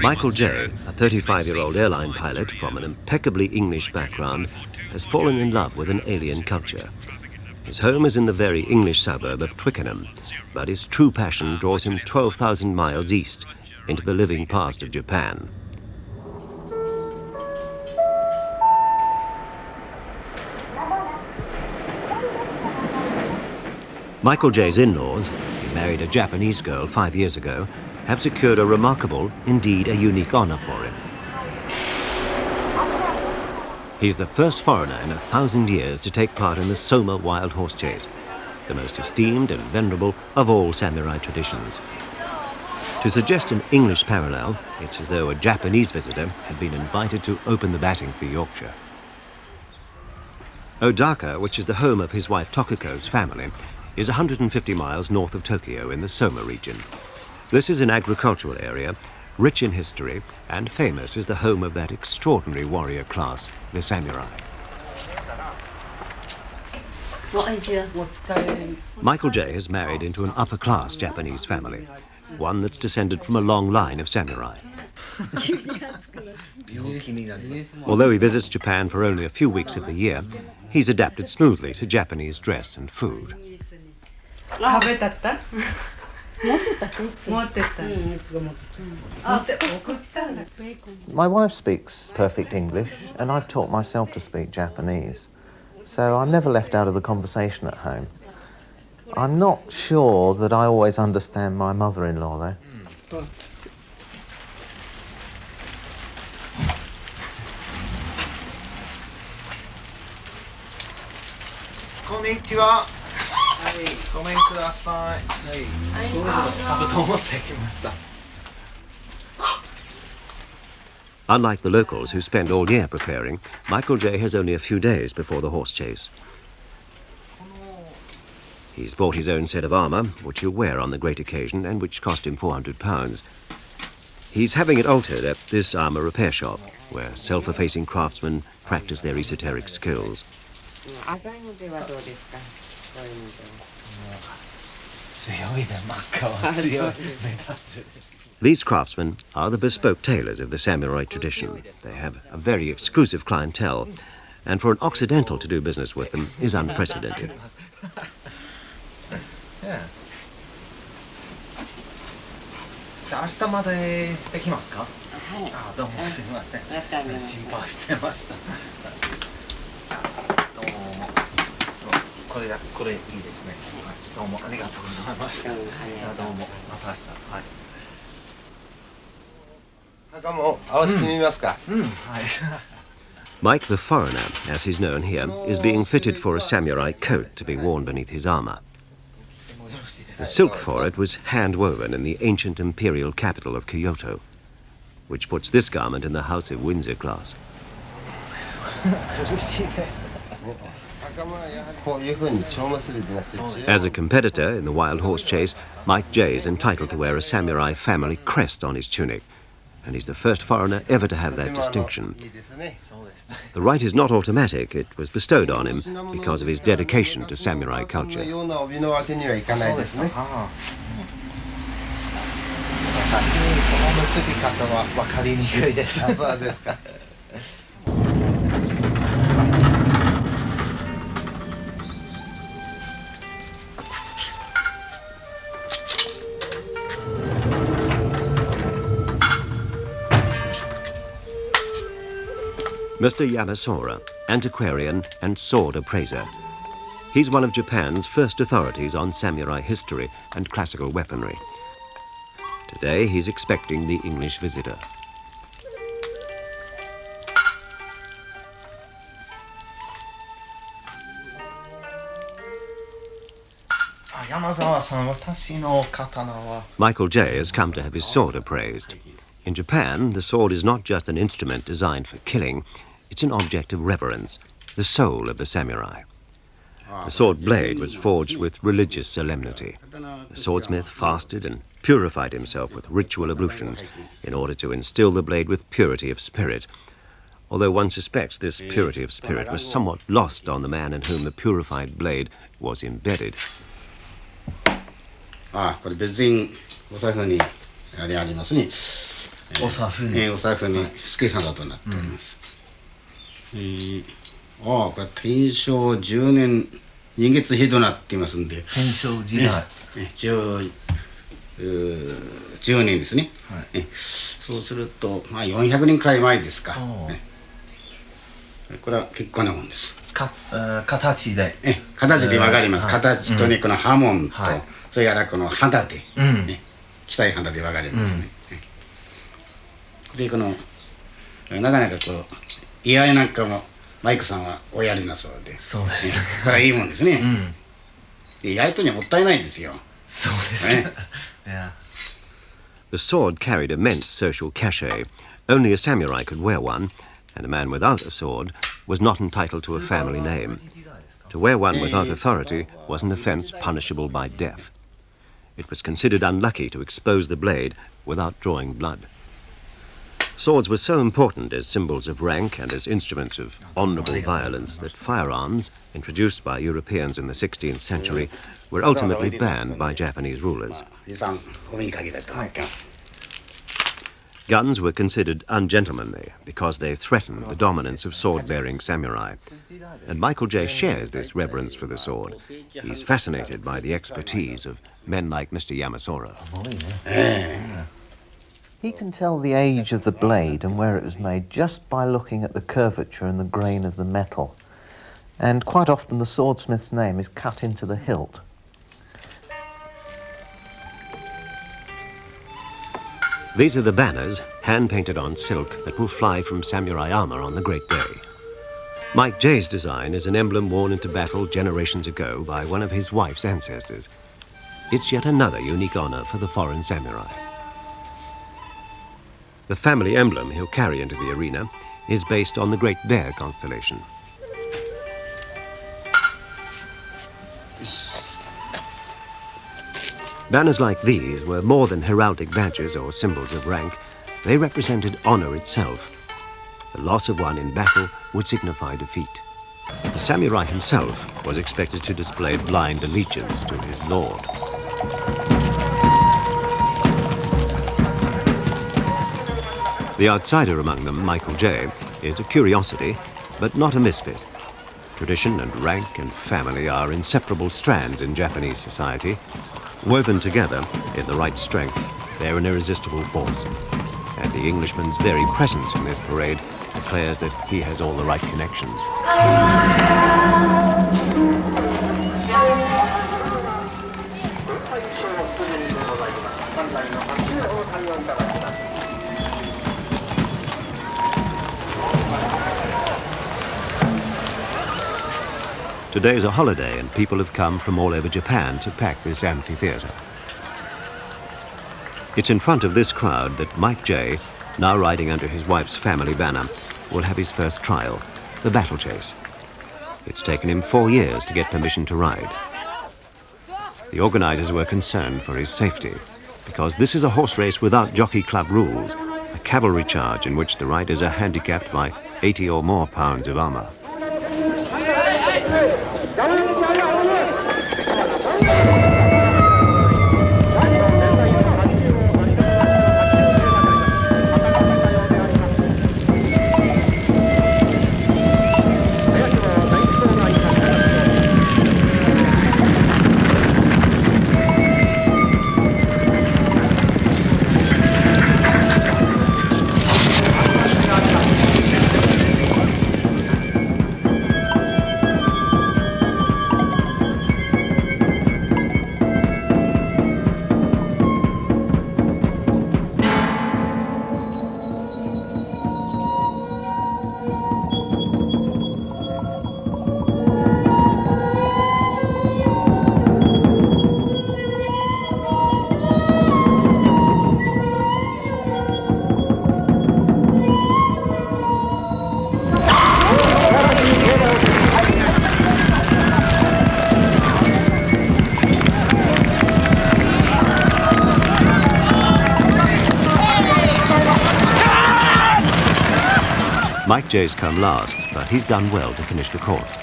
Michael J., a 35-year-old airline pilot from an impeccably English background, has fallen in love with an alien culture. His home is in the very English suburb of Twickenham, but his true passion draws him 12,000 miles east into the living past of Japan. Michael J.'s in-laws, he married a Japanese girl 5 years ago, have secured a remarkable, indeed a unique honor for him. He's the first foreigner in 1,000 years to take part in the Soma wild horse chase, the most esteemed and venerable of all samurai traditions. To suggest an English parallel, it's as though a Japanese visitor had been invited to open the batting for Yorkshire. Odaka, which is the home of his wife Tokuko's family, is 150 miles north of Tokyo in the Soma region. This is an agricultural area, rich in history, and famous as the home of that extraordinary warrior class, the samurai. Michael J. has married into an upper-class Japanese family, one that's descended from a long line of samurai. Although he visits Japan for only a few weeks of the year, he's adapted smoothly to Japanese dress and food. My wife speaks perfect English, and I've taught myself to speak Japanese, so I'm never left out of the conversation at home. I'm not sure that I always understand my mother-in-law, though. Konnichiwa. Unlike the locals who spend all year preparing, Michael J. has only a few days before the horse chase. He's bought his own set of armour, which he'll wear on the great occasion and which cost him £400. He's having it altered at this armour repair shop, where self-effacing craftsmen practice their esoteric skills. These craftsmen are the bespoke tailors of the samurai tradition. They have a very exclusive clientele, and for an Occidental to do business with them is unprecedented. Mike the foreigner, as he's known here, is being fitted for a samurai coat to be worn beneath his armour. The silk for it was hand-woven in the ancient imperial capital of Kyoto, which puts this garment in the House of Windsor class. As a competitor in the wild horse chase, Mike J. is entitled to wear a samurai family crest on his tunic, and he's the first foreigner ever to have that distinction. The right is not automatic. It was bestowed on him because of his dedication to samurai culture. Mr. Yamasora, antiquarian and sword appraiser. He's one of Japan's first authorities on samurai history and classical weaponry. Today he's expecting the English visitor. Michael J. has come to have his sword appraised. In Japan, the sword is not just an instrument designed for killing, it's an object of reverence, the soul of the samurai. The sword blade was forged with religious solemnity. The swordsmith fasted and purified himself with ritual ablutions in order to instill the blade with purity of spirit, although one suspects this purity of spirit was somewhat lost on the man in whom the purified blade was embedded. あ、これ別にお財布にあれありますね。お財布に。お財布に助さんだとなっております。これ天正10年2月日となっていますんで。天正時代。10年ですね。そうするとまあ400年くらい前ですか。これは結構なもんです。形で。形でわかります。形とねこの刃文とそれからこの肌で鍛え肌でわかりますね。でこのなかなかこう居合なんかもマイクさんはおやりなそうで。そうですね。これはいいもんですね。居合とにはもったいないんですよ。そうですね。The sword carried immense social cachet. Only a samurai could wear one, and a man without a sword was not entitled to a family name. To wear one without authority was an offence punishable by death. It was considered unlucky to expose the blade without drawing blood. Swords were so important as symbols of rank and as instruments of honourable violence that firearms, introduced by Europeans in the 16th century, were ultimately banned by Japanese rulers. Guns were considered ungentlemanly because they threatened the dominance of sword-bearing samurai. And Michael J. shares this reverence for the sword. He's fascinated by the expertise of men like Mr. Yamasora. He can tell the age of the blade and where it was made just by looking at the curvature and the grain of the metal. And quite often the swordsmith's name is cut into the hilt. These are the banners, hand-painted on silk, that will fly from samurai armour on the great day. Mike J's design is an emblem worn into battle generations ago by one of his wife's ancestors. It's yet another unique honour for the foreign samurai. The family emblem he'll carry into the arena is based on the Great Bear constellation. Banners like these were more than heraldic badges or symbols of rank. They represented honour itself. The loss of one in battle would signify defeat. The samurai himself was expected to display blind allegiance to his lord. The outsider among them, Michael J., is a curiosity, but not a misfit. Tradition and rank and family are inseparable strands in Japanese society. Woven together in the right strength, they're an irresistible force. And the Englishman's very presence in this parade declares that he has all the right connections. Today's a holiday and people have come from all over Japan to pack this amphitheatre. It's in front of this crowd that Mike J., now riding under his wife's family banner, will have his first trial, the battle chase. It's taken him 4 years to get permission to ride. The organisers were concerned for his safety, because this is a horse race without jockey club rules, a cavalry charge in which the riders are handicapped by 80 or more pounds of armour. Mike J's come last, but he's done well to finish the course.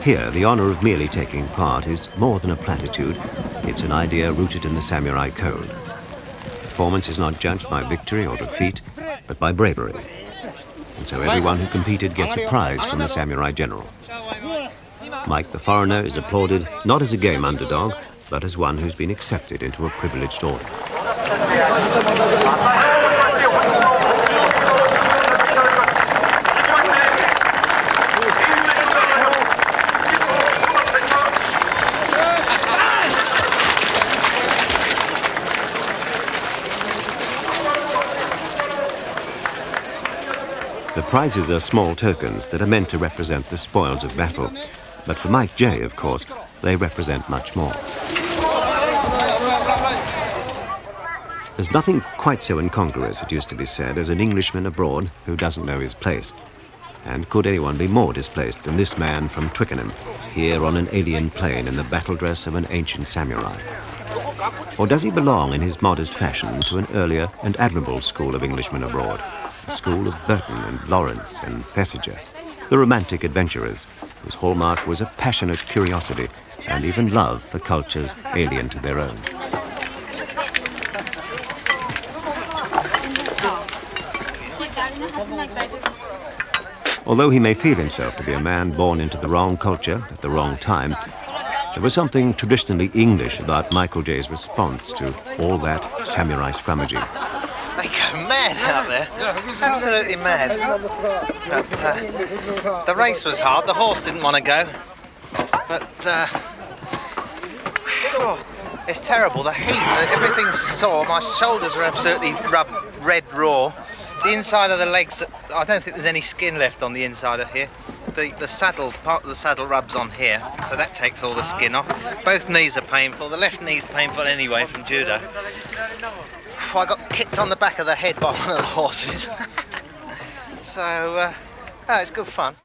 Here, the honor of merely taking part is more than a platitude. It's an idea rooted in the samurai code. Performance is not judged by victory or defeat, but by bravery. And so everyone who competed gets a prize from the samurai general. Mike the foreigner is applauded not as a game underdog, but as one who's been accepted into a privileged order. The prizes are small tokens that are meant to represent the spoils of battle. But for Mike J, of course, they represent much more. There's nothing quite so incongruous, it used to be said, as an Englishman abroad who doesn't know his place. And could anyone be more displaced than this man from Twickenham, here on an alien plane in the battle dress of an ancient samurai? Or does he belong in his modest fashion to an earlier and admirable school of Englishmen abroad? The school of Burton and Lawrence and Thesiger, the romantic adventurers, whose hallmark was a passionate curiosity and even love for cultures alien to their own. Although he may feel himself to be a man born into the wrong culture at the wrong time, there was something traditionally English about Michael J's response to all that samurai scrummaging. They go mad out there, absolutely mad. But the race was hard, the horse didn't want to go. But it's terrible, the heat, everything's sore, my shoulders are absolutely red raw. The inside of the legs, I don't think there's any skin left on the inside of here. The saddle, part of the saddle rubs on here, so that takes all the skin off. Both knees are painful, the left knee's painful anyway from judo. I got kicked on the back of the head by one of the horses. So, it's good fun.